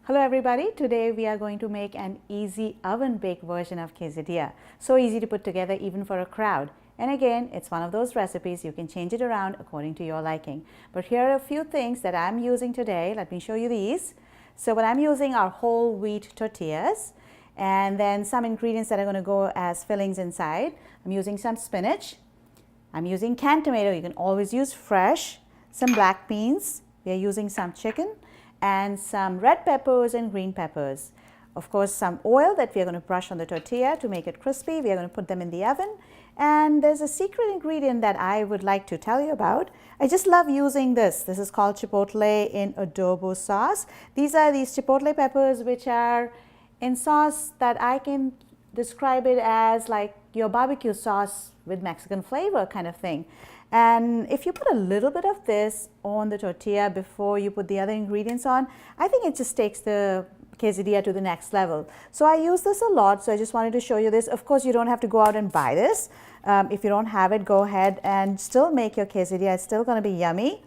Hello everybody, today we are going to make an easy oven baked version of quesadilla. So easy to put together even for a crowd. And again, it's one of those recipes, you can change it around according to your liking. But here are a few things that I'm using today. Let me show you these. So what I'm using are whole wheat tortillas, and then some ingredients that are going to go as fillings inside. I'm using some spinach. I'm using canned tomato, you can always use fresh. Some black beans. We are using some chicken and some red peppers and green peppers. Of course, some oil that we are going to brush on the tortilla to make it crispy. We are going to put them in the oven. And there's a secret ingredient that I would like to tell you about. I just love using this. This is called chipotle in adobo sauce. These are these chipotle peppers which are in sauce that I can describe it as like your barbecue sauce with Mexican flavor kind of thing. And if you put a little bit of this on the tortilla before you put the other ingredients on, I think it just takes the quesadilla to the next level. So I use this a lot, so I just wanted to show you this. Of course, you don't have to go out and buy this. If you don't have it, go ahead and still make your quesadilla. It's still going to be yummy.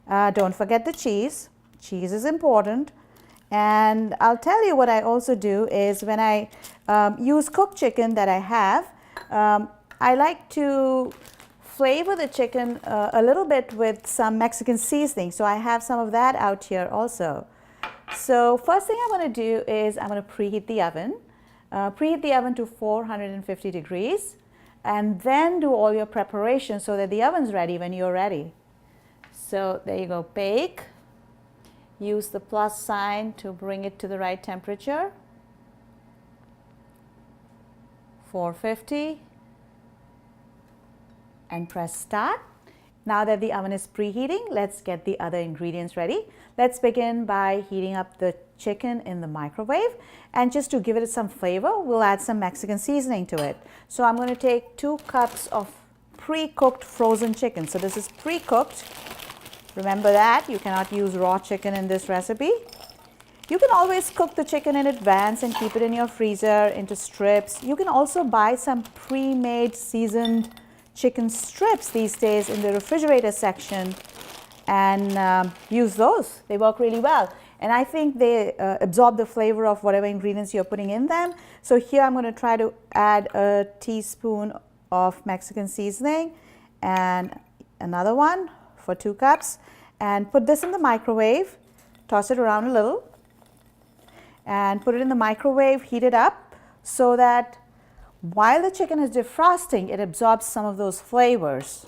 Don't forget the cheese. Cheese is important. And I'll tell you what I also do is when I use cooked chicken that I have, I like to flavor the chicken a little bit with some Mexican seasoning. So I have some of that out here also. So first thing I'm going to do is I'm going to preheat the oven. Preheat the oven to 450 degrees and then do all your preparation so that the oven's ready when you're ready. So there you go, bake. Use the plus sign to bring it to the right temperature. 450. And press start. Now that the oven is preheating, let's get the other ingredients ready. Let's begin by heating up the chicken in the microwave, and just to give it some flavor, we'll add some Mexican seasoning to it. So I'm going to take 2 cups of pre-cooked frozen chicken. So this is pre-cooked. Remember that, you cannot use raw chicken in this recipe. You can always cook the chicken in advance and keep it in your freezer into strips. You can also buy some pre-made seasoned chicken strips these days in the refrigerator section and use those. They work really well, and I think they absorb the flavor of whatever ingredients you're putting in them. So here I'm going to try to add a teaspoon of Mexican seasoning and another one for 2 cups, and put this in the microwave. Toss it around a little and put it in the microwave, heat it up so that while the chicken is defrosting, it absorbs some of those flavors.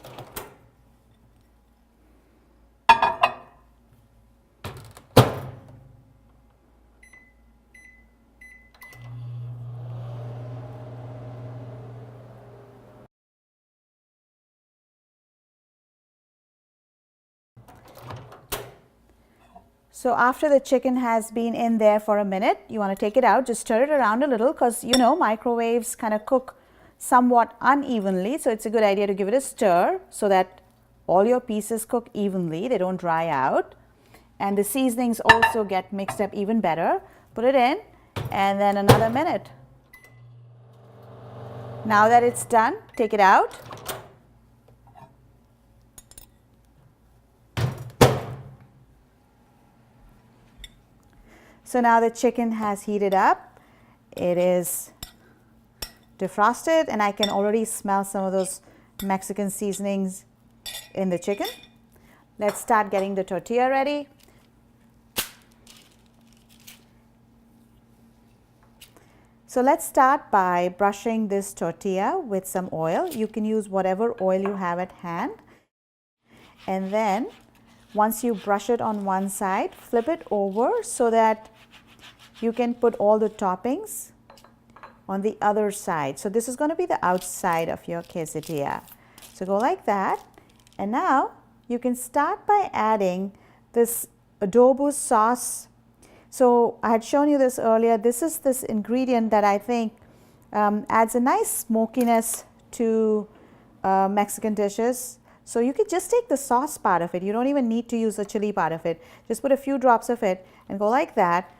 So after the chicken has been in there for a minute, you want to take it out, just stir it around a little because you know microwaves kind of cook somewhat unevenly. So it's a good idea to give it a stir so that all your pieces cook evenly, they don't dry out. And the seasonings also get mixed up even better. Put it in and then another minute. Now that it's done, take it out. So now the chicken has heated up, it is defrosted, and I can already smell some of those Mexican seasonings in the chicken. Let's start getting the tortilla ready. So let's start by brushing this tortilla with some oil. You can use whatever oil you have at hand. And then once you brush it on one side, flip it over so that you can put all the toppings on the other side. So this is going to be the outside of your quesadilla. So go like that. And now you can start by adding this adobo sauce. So I had shown you this earlier. This is this ingredient that I think adds a nice smokiness to Mexican dishes. So you could just take the sauce part of it. You don't even need to use the chili part of it. Just put a few drops of it and go like that.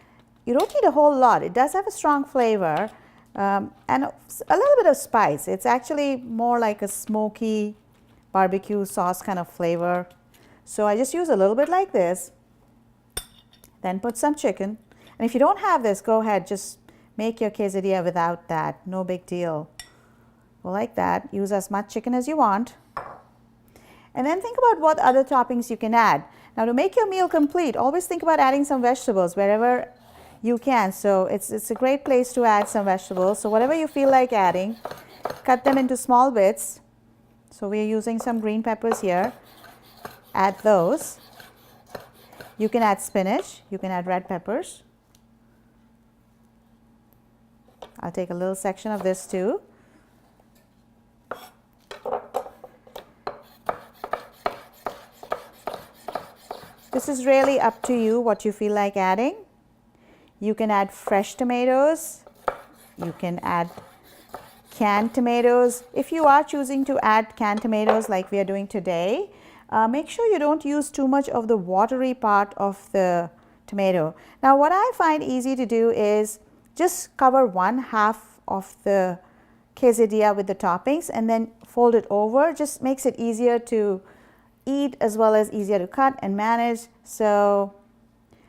You don't need a whole lot. It does have a strong flavor and a little bit of spice. It's actually more like a smoky barbecue sauce kind of flavor. So I just use a little bit like this, then put some chicken. And if you don't have this, go ahead, just make your quesadilla without that. No big deal. Well, like that, use as much chicken as you want. And then think about what other toppings you can add. Now, to make your meal complete, always think about adding some vegetables wherever you can. So it's a great place to add some vegetables. So whatever you feel like adding, cut them into small bits. So we're using some green peppers here. Add those. You can add spinach. You can add red peppers. I'll take a little section of this too. This is really up to you what you feel like adding. You can add fresh tomatoes. You can add canned tomatoes. If you are choosing to add canned tomatoes like we are doing today, make sure you don't use too much of the watery part of the tomato. Now, what I find easy to do is just cover 1/2 of the quesadilla with the toppings and then fold it over. Just makes it easier to eat as well as easier to cut and manage. So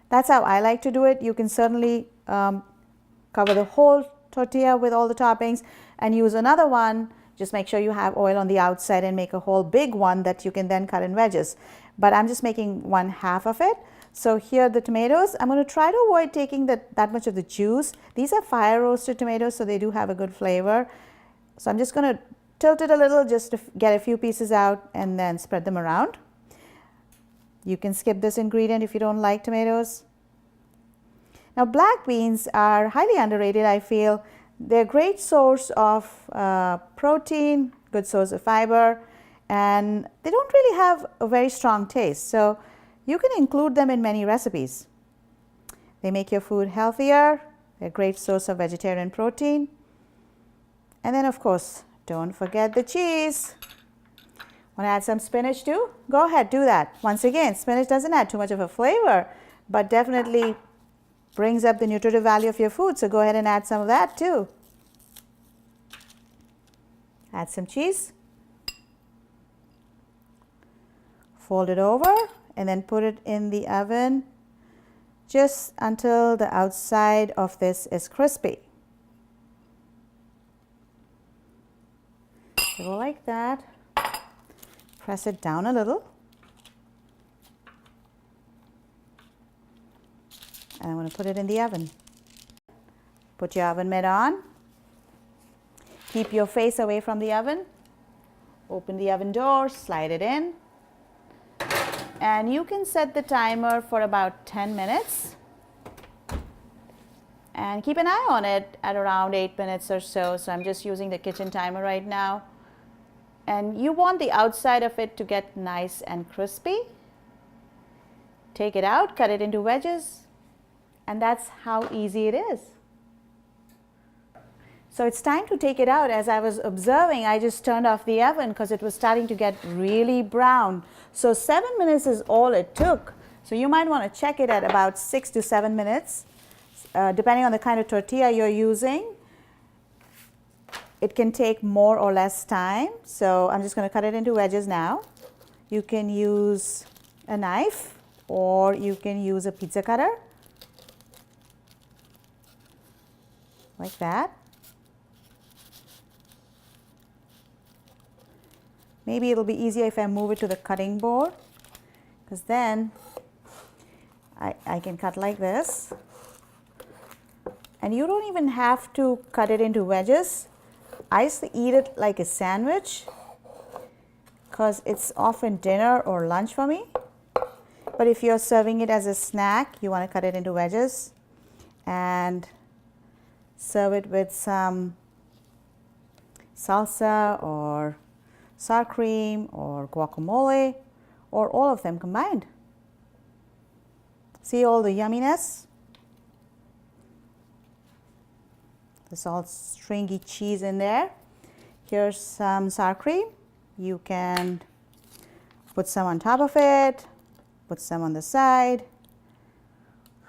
that's how I like to do it. You can certainly cover the whole tortilla with all the toppings and use another one. Just make sure you have oil on the outside and make a whole big one that you can then cut in wedges. But I'm just making 1/2 of it. So here are the tomatoes. I'm going to try to avoid taking that much of the juice. These are fire roasted tomatoes, so they do have a good flavor. So I'm just going to tilt it a little just to get a few pieces out and then spread them around. You can skip this ingredient if you don't like tomatoes. Now, black beans are highly underrated, I feel. They're a great source of protein, good source of fiber, and they don't really have a very strong taste. So you can include them in many recipes. They make your food healthier. They're a great source of vegetarian protein. And then, of course, don't forget the cheese. Want to add some spinach too? Go ahead, do that. Once again, spinach doesn't add too much of a flavor, but definitely brings up the nutritive value of your food. So go ahead and add some of that too. Add some cheese. Fold it over and then put it in the oven just until the outside of this is crispy. So go like that. Press it down a little. And I'm going to put it in the oven. Put your oven mitt on. Keep your face away from the oven. Open the oven door, slide it in. And you can set the timer for about 10 minutes. And keep an eye on it at around 8 minutes or so. So I'm just using the kitchen timer right now. And you want the outside of it to get nice and crispy. Take it out, cut it into wedges. And that's how easy it is. So it's time to take it out. As I was observing, I just turned off the oven because it was starting to get really brown. So 7 minutes is all it took. So you might want to check it at about 6 to 7 minutes, depending on the kind of tortilla you're using. It can take more or less time. So I'm just going to cut it into wedges now. You can use a knife or you can use a pizza cutter. Like that. Maybe it'll be easier if I move it to the cutting board, because then I can cut like this. And you don't even have to cut it into wedges. I used to eat it like a sandwich because it's often dinner or lunch for me. But if you're serving it as a snack, you want to cut it into wedges and serve it with some salsa or sour cream or guacamole or all of them combined. See all the yumminess? There's all stringy cheese in there. Here's some sour cream. You can put some on top of it, put some on the side,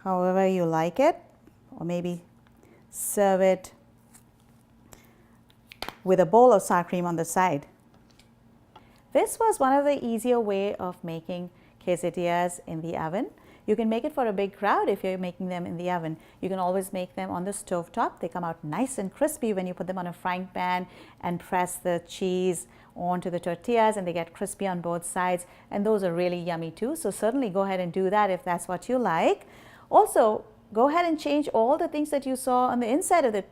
however you like it, or maybe serve it with a bowl of sour cream on the side. This was one of the easier way of making quesadillas in the oven. You can make it for a big crowd if you're making them in the oven. You can always make them on the stove top. They come out nice and crispy when you put them on a frying pan and press the cheese onto the tortillas, and they get crispy on both sides, and those are really yummy too. So certainly go ahead and do that if that's what you like. Also, go ahead and change all the things that you saw on the inside of the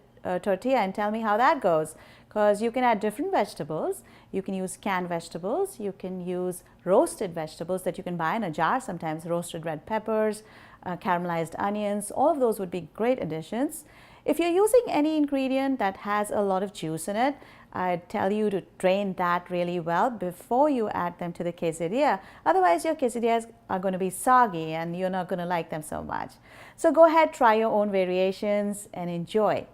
tortilla and tell me how that goes, because you can add different vegetables. You can use canned vegetables, you can use roasted vegetables that you can buy in a jar sometimes, roasted red peppers, caramelized onions. All of those would be great additions. If you're using any ingredient that has a lot of juice in it, I'd tell you to drain that really well before you add them to the quesadilla. Otherwise, your quesadillas are going to be soggy and you're not going to like them so much. So go ahead, try your own variations and enjoy.